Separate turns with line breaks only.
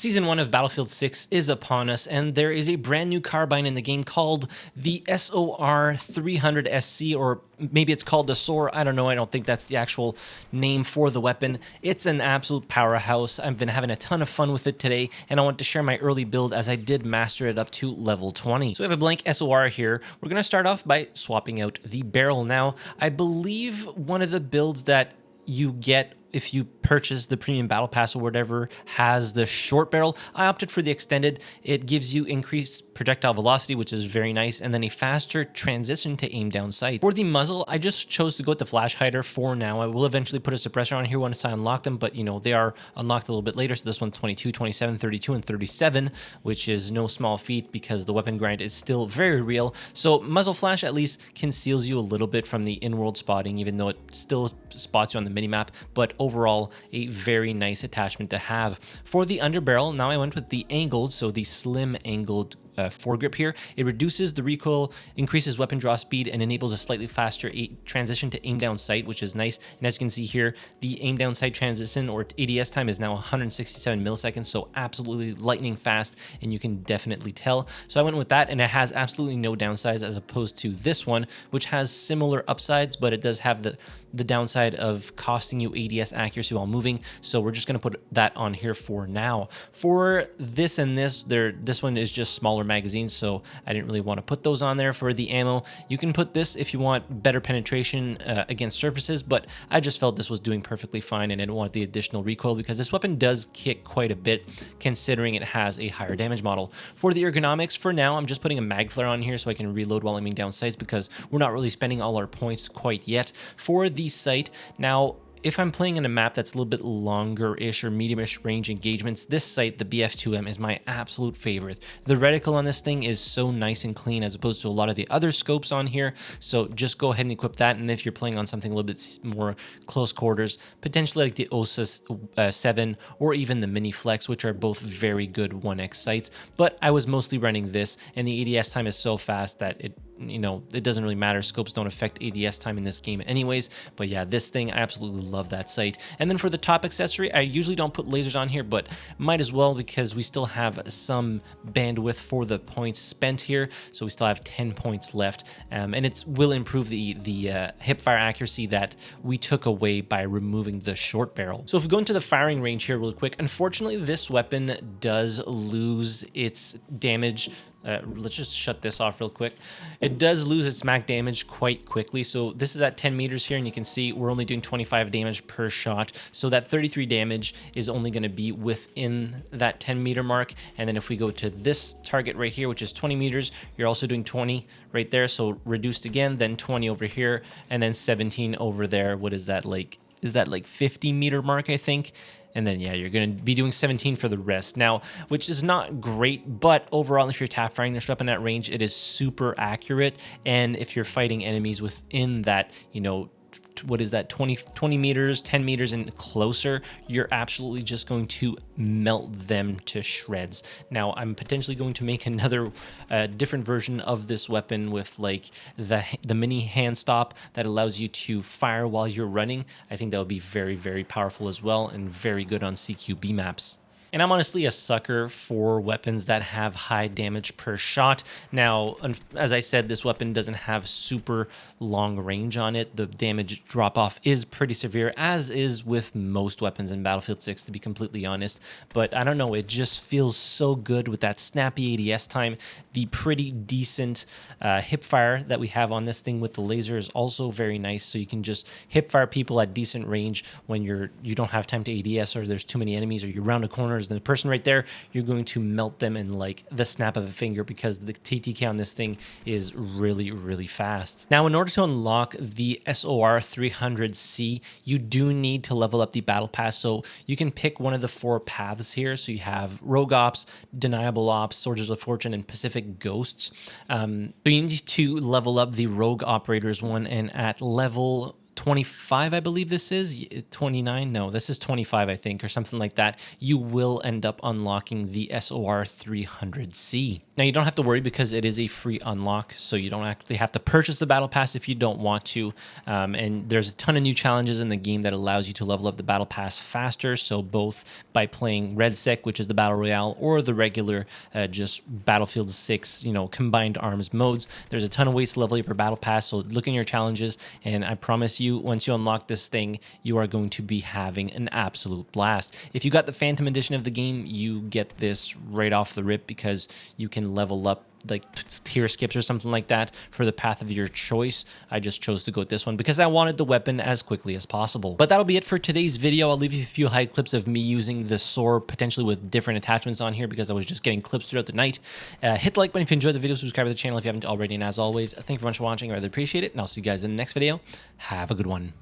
Season 1 of Battlefield 6 is upon us, and there is a brand new carbine in the game called the SOR-300SC, or maybe it's called the SOR. I don't know. I don't think that's the actual name for the weapon. It's an absolute powerhouse. I've been having a ton of fun with it today, and I want to share my early build as I did master it up to level 20. So we have a blank SOR here. We're going to start off by swapping out the barrel. Now, I believe one of the builds that you get if you purchase the premium battle pass or whatever has the short barrel. I opted for the extended. It gives you increased projectile velocity, which is very nice, and then a faster transition to aim down sight. For the muzzle, I just chose to go with the flash hider for now. I will eventually put a suppressor on here once I unlock them, but you know, they are unlocked a little bit later. So this one's 22, 27, 32, and 37, which is no small feat because the weapon grind is still very real. So muzzle flash at least conceals you a little bit from the in-world spotting, even though it still spots you on the minimap, but overall a very nice attachment to have. For the underbarrel, now I went with the angled, so the slim angled foregrip here. It reduces the recoil, increases weapon draw speed, and enables a slightly faster transition to aim down sight, which is nice. And as you can see here, the aim down sight transition or ADS time is now 167 milliseconds, so absolutely lightning fast, and you can definitely tell. So I went with that, and it has absolutely no downsides as opposed to this one, which has similar upsides, but it does have the downside of costing you ADS accuracy while moving. So we're just going to put that on here for now. For this and this one is just smaller magazines, so I didn't really want to put those on there. For the ammo, you can put this if you want better penetration against surfaces, but I just felt this was doing perfectly fine and I didn't want the additional recoil because this weapon does kick quite a bit considering it has a higher damage model. For the ergonomics, for now, I'm just putting a mag flare on here so I can reload while aiming down sights because we're not really spending all our points quite yet. For the sight, now if I'm playing in a map that's a little bit longer-ish or medium-ish range engagements, this sight, the BF2M, is my absolute favorite. The reticle on this thing is so nice and clean as opposed to a lot of the other scopes on here, so just go ahead and equip that. And if you're playing on something a little bit more close quarters, potentially like the OSA 7 or even the Mini Flex, which are both very good 1x sights, but I was mostly running this, and the ADS time is so fast that it doesn't really matter. Scopes don't affect ADS time in this game anyways, but yeah, this thing, I absolutely love that sight. And then for the top accessory, I usually don't put lasers on here, but might as well because we still have some bandwidth for the points spent here, so we still have 10 points left, and it will improve the hipfire accuracy that we took away by removing the short barrel. So if we go into the firing range here real quick, unfortunately this weapon does lose its damage. Let's just shut this off real quick. It does lose its max damage quite quickly. So this is at 10 meters here, and you can see we're only doing 25 damage per shot. So that 33 damage is only going to be within that 10 meter mark. And then if we go to this target right here, which is 20 meters, you're also doing 20 right there. So reduced again, then 20 over here, and then 17 over there. What is that like? Is that like 50 meter mark, I think? And then, yeah, you're going to be doing 17 for the rest. Now, which is not great, but overall, if you're tap firing this weapon at range, it is super accurate. And if you're fighting enemies within that, what is that, 20 meters, 10 meters and closer, you're absolutely just going to melt them to shreds. Now, I'm potentially going to make another different version of this weapon with like the mini hand stop that allows you to fire while you're running. I think that would be very, very powerful as well and very good on CQB maps. And I'm honestly a sucker for weapons that have high damage per shot. Now, as I said, this weapon doesn't have super long range on it. The damage drop-off is pretty severe, as is with most weapons in Battlefield 6, to be completely honest. But I don't know, it just feels so good with that snappy ADS time. The pretty decent hipfire that we have on this thing with the laser is also very nice, so you can just hipfire people at decent range when you don't have time to ADS or there's too many enemies or you're around a corner. The person right there, you're going to melt them in like the snap of a finger because the TTK on this thing is really, really fast. Now, in order to unlock the SOR-300SC, you do need to level up the battle pass. So you can pick one of the 4 paths here. So you have Rogue Ops, Deniable Ops, Soldiers of Fortune, and Pacific Ghosts. So you need to level up the Rogue Operators one, and at level 25, I believe this is 29. No, this is 25, I think, or something like that. You will end up unlocking the SOR-300SC. Now, you don't have to worry because it is a free unlock, so you don't actually have to purchase the battle pass if you don't want to. And there's a ton of new challenges in the game that allows you to level up the battle pass faster. So both by playing Red Sec, which is the battle royale, or the regular just Battlefield 6, combined arms modes, there's a ton of ways to level up your battle pass. So look in your challenges, and I promise you, once you unlock this thing, you are going to be having an absolute blast. If you got the Phantom Edition of the game, you get this right off the rip because you can level up like tier skips or something like that for the path of your choice. I just chose to go with this one because I wanted the weapon as quickly as possible. But that'll be it for today's video. I'll leave you a few high clips of me using the SOR potentially with different attachments on here because I was just getting clips throughout the night. Hit the like button if you enjoyed the video, subscribe to the channel if you haven't already, and as always, thank you very much for watching. I really appreciate it, and I'll see you guys in the next video. Have a good one.